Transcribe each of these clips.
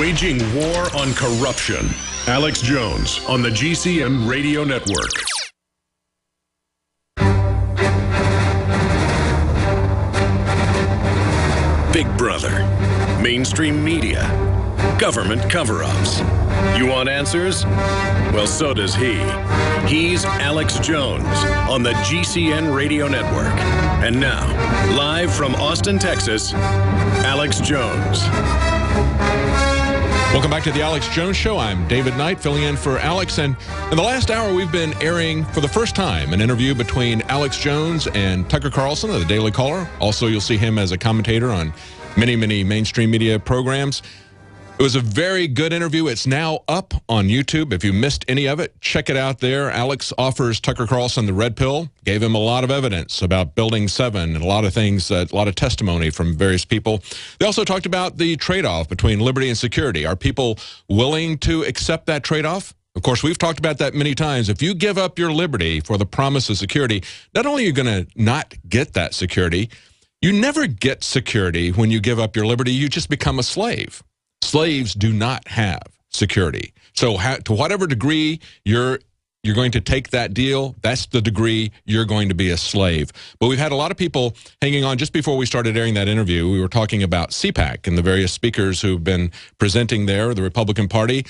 Waging war on corruption. Alex Jones on the GCN Radio Network. Big Brother, mainstream media, government cover-ups. You want answers? Well, so does he. He's Alex Jones on the GCN Radio Network. And now, live from Austin, Texas, Alex Jones. Welcome back to the Alex Jones Show. I'm David Knight, filling in for Alex. And in the last hour, we've been airing for the first time an interview between Alex Jones and Tucker Carlson of the Daily Caller. Also, you'll see him as a commentator on many mainstream media programs. It was a very good interview. It's now up on YouTube. If you missed any of it, check it out there. Alex offers Tucker Carlson the red pill, gave him a lot of evidence about Building 7 and a lot of things, a lot of testimony from various people. They also talked about the trade-off between liberty and security. Are people willing to accept that trade-off? Of course, we've talked about that many times. If you give up your liberty for the promise of security, not only are you going to not get that security, you never get security when you give up your liberty. You just become a slave. Slaves do not have security. So to whatever degree you're going to take that deal, that's the degree you're going to be a slave. But we've had a lot of people hanging on. Just before we started airing that interview, we were talking about CPAC and the various speakers who've been presenting there, the Republican Party.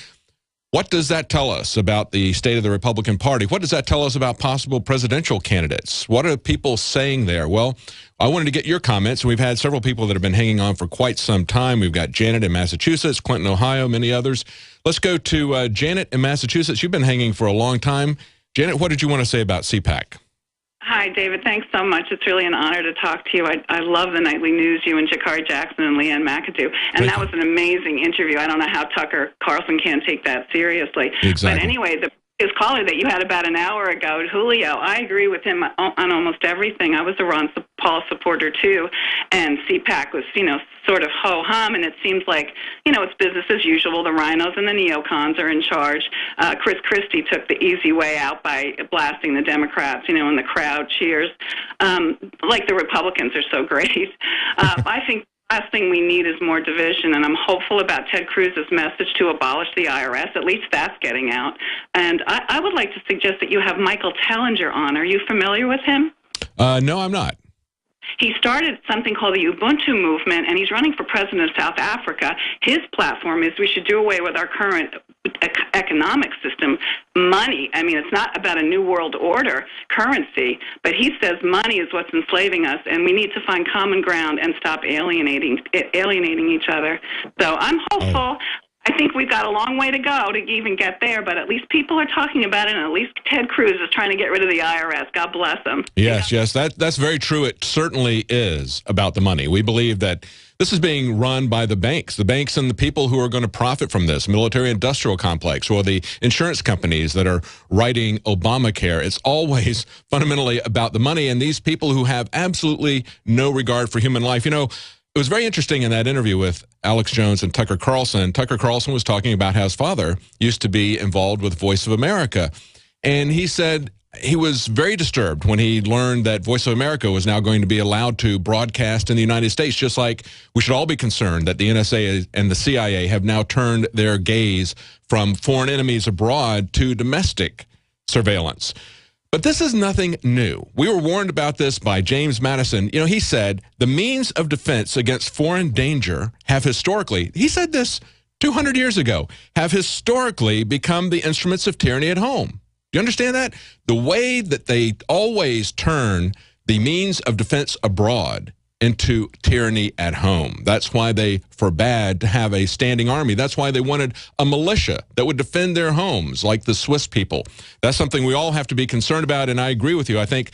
What does that tell us about the state of the Republican Party? What does that tell us about possible presidential candidates? What are people saying there? Well, I wanted to get your comments. We've had several people that have been hanging on for quite some time. We've got Janet in Massachusetts, Clinton, Ohio, many others. Let's go to Janet in Massachusetts. You've been hanging for a long time. Janet, what did you want to say about CPAC? Hi, David. Thanks so much. It's really an honor to talk to you. I love the nightly news, you and Jakari Jackson and Leanne McAdoo. And that was an amazing interview. I don't know how Tucker Carlson can't take that seriously. Exactly. But anyway, his caller that you had about an hour ago, Julio, I agree with him on almost everything. I was a Ron Paul supporter, too. And CPAC was, sort of ho-hum, and it seems like, it's business as usual. The rhinos and the neocons are in charge. Chris Christie took the easy way out by blasting the Democrats, and the crowd cheers. Like the Republicans are so great. I think the last thing we need is more division, and I'm hopeful about Ted Cruz's message to abolish the IRS. At least that's getting out. And I would like to suggest that you have Michael Tellinger on. Are you familiar with him? No, I'm not. He started something called the Ubuntu movement, and he's running for president of South Africa. His platform is we should do away with our current economic system. Money, it's not about a new world order currency, but he says money is what's enslaving us, and we need to find common ground and stop alienating each other. So I'm hopeful. I think we've got a long way to go to even get there, but at least people are talking about it, and at least Ted Cruz is trying to get rid of the IRS. God bless him. Yes, that's very true. It certainly is about the money. We believe that this is being run by the banks and the people who are going to profit from this, military-industrial complex, or the insurance companies that are writing Obamacare. It's always fundamentally about the money, and these people who have absolutely no regard for human life. It was very interesting in that interview with Alex Jones and Tucker Carlson. Tucker Carlson was talking about how his father used to be involved with Voice of America. And he said he was very disturbed when he learned that Voice of America was now going to be allowed to broadcast in the United States, just like we should all be concerned that the NSA and the CIA have now turned their gaze from foreign enemies abroad to domestic surveillance. But this is nothing new. We were warned about this by James Madison. He said, the means of defense against foreign danger have historically, he said this 200 years ago, have historically become the instruments of tyranny at home. Do you understand that? The way that they always turn the means of defense abroad into tyranny at home. That's why they forbade to have a standing army. That's why they wanted a militia that would defend their homes, like the Swiss people. That's something we all have to be concerned about, and I agree with you. I think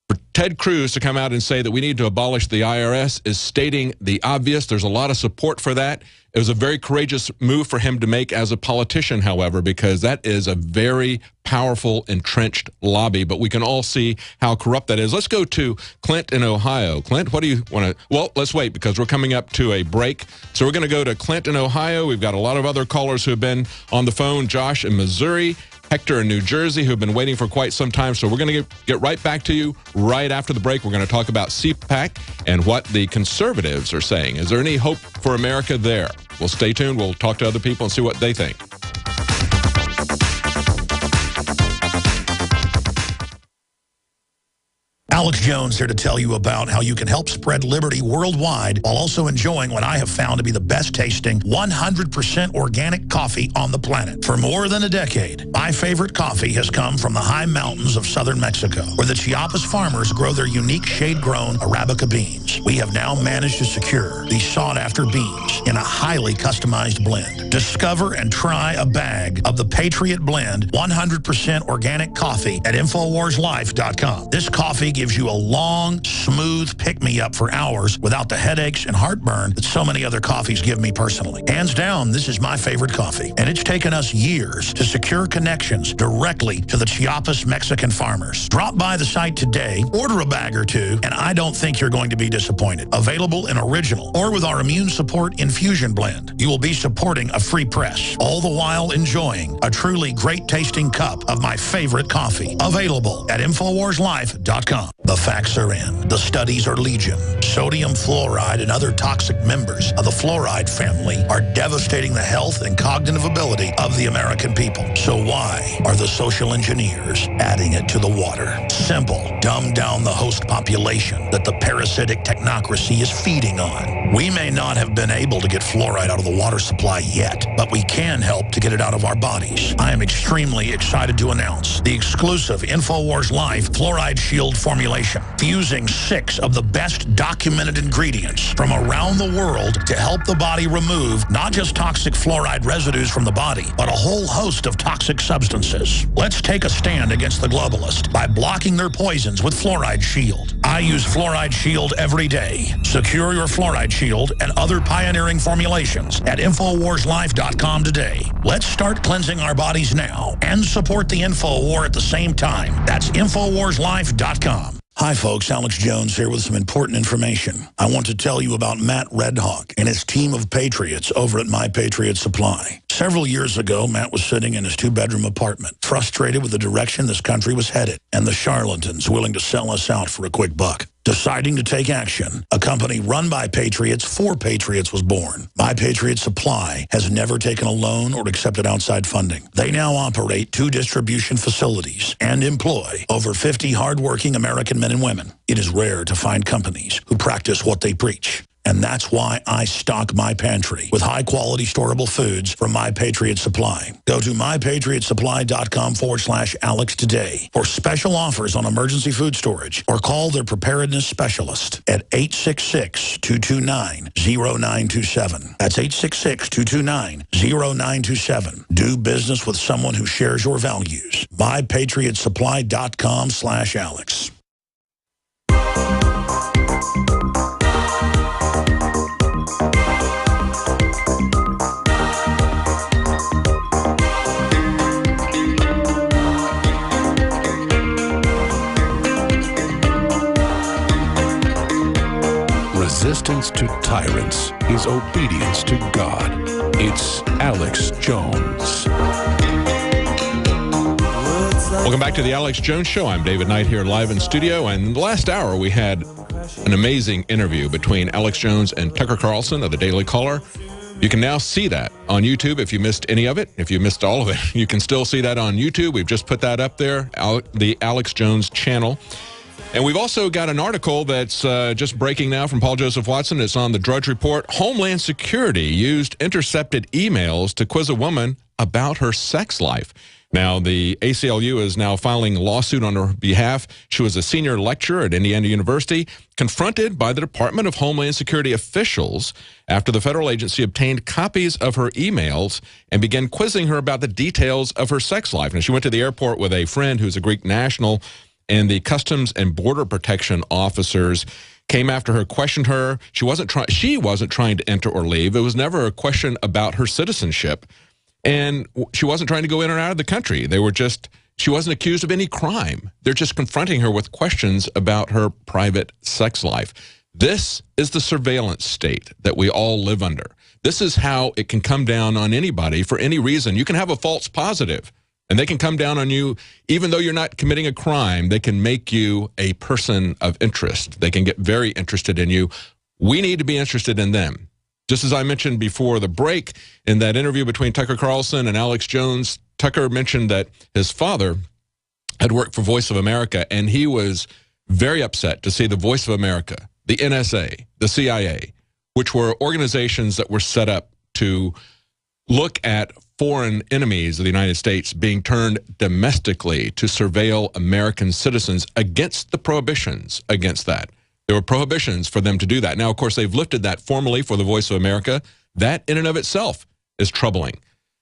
for Ted Cruz to come out and say that we need to abolish the IRS is stating the obvious. There's a lot of support for that. It was a very courageous move for him to make as a politician, however, because that is a very powerful, entrenched lobby. But we can all see how corrupt that is. Let's go to Clint in Ohio. Clint, what do you want to... Well, let's wait because we're coming up to a break. So we're going to go to Clint in Ohio. We've got a lot of other callers who have been on the phone. Josh in Missouri, Hector in New Jersey, who've been waiting for quite some time. So we're going to get right back to you right after the break. We're going to talk about CPAC and what the conservatives are saying. Is there any hope for America there? We'll stay tuned. We'll talk to other people and see what they think. Alex Jones here to tell you about how you can help spread liberty worldwide while also enjoying what I have found to be the best tasting 100% organic coffee on the planet. For more than a decade, my favorite coffee has come from the high mountains of southern Mexico, where the Chiapas farmers grow their unique shade-grown Arabica beans. We have now managed to secure these sought-after beans in a highly customized blend. Discover and try a bag of the Patriot Blend 100% organic coffee at InfoWarsLife.com. This coffee gives you a long, smooth pick-me-up for hours without the headaches and heartburn that so many other coffees give me personally. Hands down, this is my favorite coffee, and it's taken us years to secure connections directly to the Chiapas Mexican farmers. Drop by the site today, order a bag or two, and I don't think you're going to be disappointed. Available in original or with our Immune Support Infusion Blend. You will be supporting a free press, all the while enjoying a truly great-tasting cup of my favorite coffee. Available at InfoWarsLife.com. The facts are in. The studies are legion. Sodium fluoride and other toxic members of the fluoride family are devastating the health and cognitive ability of the American people. So why are the social engineers adding it to the water? Simple. Dumb down the host population that the parasitic technocracy is feeding on. We may not have been able to get fluoride out of the water supply yet, but we can help to get it out of our bodies. I am extremely excited to announce the exclusive InfoWars Life Fluoride Shield formulation, fusing 6 of the best documented ingredients from around the world to help the body remove not just toxic fluoride residues from the body, but a whole host of toxic substances. Let's take a stand against the globalists by blocking their poisons with Fluoride Shield. I use Fluoride Shield every day. Secure your Fluoride Shield and other pioneering formulations at InfoWarsLife.com today. Let's start cleansing our bodies now and support the InfoWar at the same time. That's InfoWarsLife.com. Hi folks, Alex Jones here with some important information. I want to tell you about Matt Redhawk and his team of patriots over at My Patriot Supply. Several years ago, Matt was sitting in his 2-bedroom apartment, frustrated with the direction this country was headed and the charlatans willing to sell us out for a quick buck. Deciding to take action, a company run by patriots for patriots was born. My Patriot Supply has never taken a loan or accepted outside funding. They now operate 2 distribution facilities and employ over 50 hardworking American men and women. It is rare to find companies who practice what they preach. And that's why I stock my pantry with high-quality storable foods from My Patriot Supply. Go to mypatriotsupply.com/Alex today for special offers on emergency food storage, or call their preparedness specialist at 866-229-0927. That's 866-229-0927. Do business with someone who shares your values. mypatriotsupply.com/Alex. Resistance to tyrants is obedience to God. It's Alex Jones. Welcome back to the Alex Jones Show. I'm David Knight here live in studio. And in the last hour, we had an amazing interview between Alex Jones and Tucker Carlson of the Daily Caller. You can now see that on YouTube if you missed any of it. If you missed all of it, you can still see that on YouTube. We've just put that up there, the Alex Jones channel. And we've also got an article that's just breaking now from Paul Joseph Watson. It's on the Drudge Report. Homeland Security used intercepted emails to quiz a woman about her sex life. Now, the ACLU is now filing a lawsuit on her behalf. She was a senior lecturer at Indiana University, confronted by the Department of Homeland Security officials after the federal agency obtained copies of her emails and began quizzing her about the details of her sex life. Now, she went to the airport with a friend who's a Greek national, and the Customs and Border Protection officers came after her, questioned her. She wasn't trying to enter or leave. It was never a question about her citizenship. And she wasn't trying to go in or out of the country. She wasn't accused of any crime. They're just confronting her with questions about her private sex life. This is the surveillance state that we all live under. This is how it can come down on anybody for any reason. You can have a false positive, and they can come down on you even though you're not committing a crime. They can make you a person of interest. They can get very interested in you. We need to be interested in them. Just as I mentioned before the break, in that interview between Tucker Carlson and Alex Jones, Tucker mentioned that his father had worked for Voice of America, and he was very upset to see the Voice of America, the NSA, the CIA, which were organizations that were set up to look at foreign enemies of the United States being turned domestically to surveil American citizens against the prohibitions against that. There were prohibitions for them to do that. Now, of course, they've lifted that formally for the Voice of America. That in and of itself is troubling.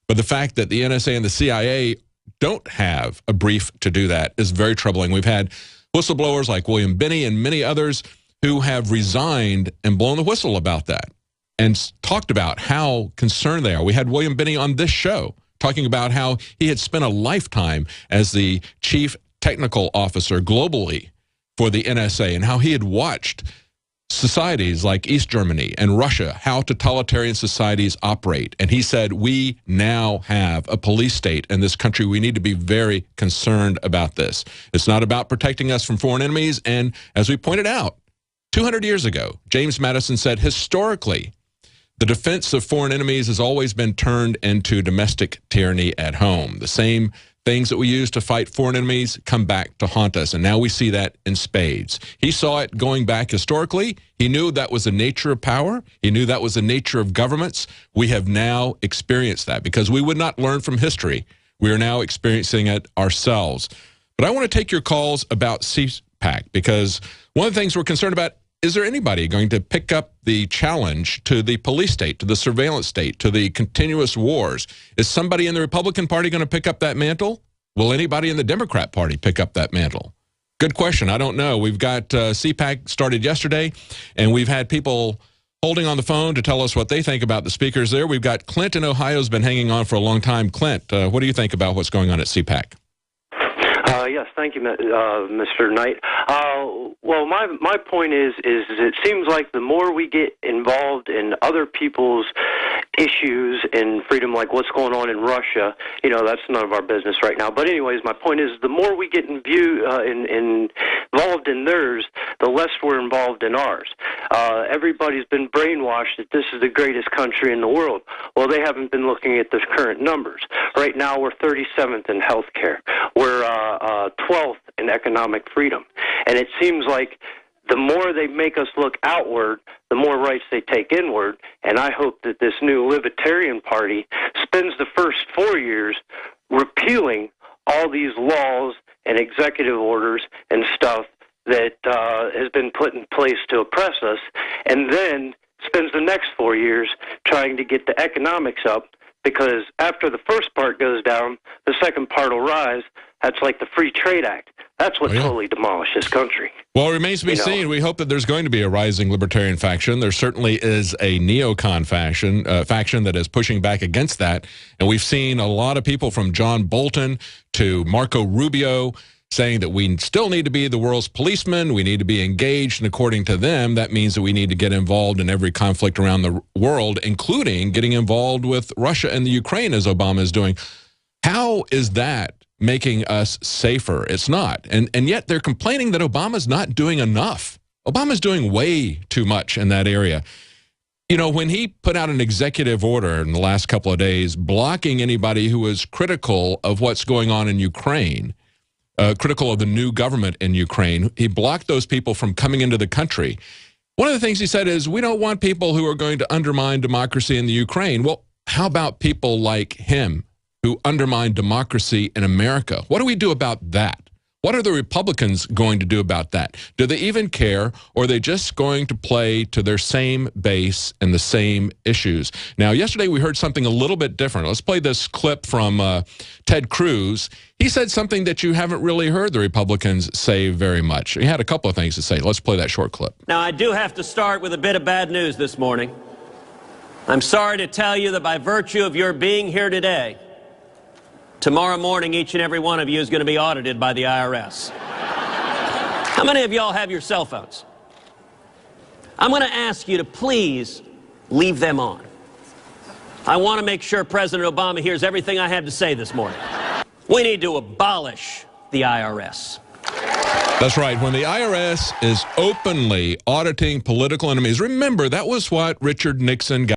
But the fact that the NSA and the CIA don't have a brief to do that is very troubling. We've had whistleblowers like William Binney and many others who have resigned and blown the whistle about that and talked about how concerned they are. We had William Binney on this show talking about how he had spent a lifetime as the chief technical officer globally for the NSA and how he had watched societies like East Germany and Russia, how totalitarian societies operate. And he said, we now have a police state in this country. We need to be very concerned about this. It's not about protecting us from foreign enemies. And as we pointed out, 200 years ago, James Madison said, historically, the defense of foreign enemies has always been turned into domestic tyranny at home. The same things that we use to fight foreign enemies come back to haunt us, and now we see that in spades. He saw it going back historically. He knew that was the nature of power. He knew that was the nature of governments. We have now experienced that because we would not learn from history. We are now experiencing it ourselves. But I want to take your calls about CPAC because one of the things we're concerned about, is there anybody going to pick up the challenge to the police state, to the surveillance state, to the continuous wars? Is somebody in the Republican Party going to pick up that mantle? Will anybody in the Democrat Party pick up that mantle? Good question. I don't know. We've got CPAC started yesterday, and we've had people holding on the phone to tell us what they think about the speakers there. We've got Clint in Ohio who's been hanging on for a long time. Clint, what do you think about what's going on at CPAC? Yes, thank you, Mr. Knight. Well, my point is it seems like the more we get involved in other people's issues and freedom, like what's going on in Russia, that's none of our business right now. But anyways, my point is the more we get involved in theirs, the less we're involved in ours. Everybody's been brainwashed that this is the greatest country in the world. Well, they haven't been looking at the current numbers. Right now, we're 37th in health care. We're 12th in economic freedom. And it seems like the more they make us look outward, the more rights they take inward. And I hope that this new Libertarian Party spends the first 4 years repealing all these laws and executive orders and stuff that has been put in place to oppress us, and then spends the next 4 years trying to get the economics up, because after the first part goes down, the second part will rise. That's like the Free Trade Act. That's what totally demolished this country. Well, it remains to be seen. We hope that there's going to be a rising libertarian faction. There certainly is a neocon faction that is pushing back against that. And we've seen a lot of people from John Bolton to Marco Rubio saying that we still need to be the world's policemen. We need to be engaged. And according to them, that means that we need to get involved in every conflict around the world, including getting involved with Russia and the Ukraine, as Obama is doing. How is that making us safer? It's not. And yet they're complaining that Obama's not doing enough. Obama's doing way too much in that area. When he put out an executive order in the last couple of days blocking anybody who was critical of what's going on in Ukraine, critical of the new government in Ukraine, he blocked those people from coming into the country. One of the things he said is, we don't want people who are going to undermine democracy in the Ukraine. Well, how about people like him who undermine democracy in America? What do we do about that? What are the Republicans going to do about that? Do they even care, or are they just going to play to their same base and the same issues? Now, yesterday we heard something a little bit different. Let's play this clip from Ted Cruz. He said something that you haven't really heard the Republicans say very much. He had a couple of things to say. Let's play that short clip. Now, I do have to start with a bit of bad news this morning. I'm sorry to tell you that by virtue of your being here today, tomorrow morning, each and every one of you is going to be audited by the IRS. How many of y'all have your cell phones? I'm going to ask you to please leave them on. I want to make sure President Obama hears everything I have to say this morning. We need to abolish the IRS. That's right. When the IRS is openly auditing political enemies, remember, that was what Richard Nixon got.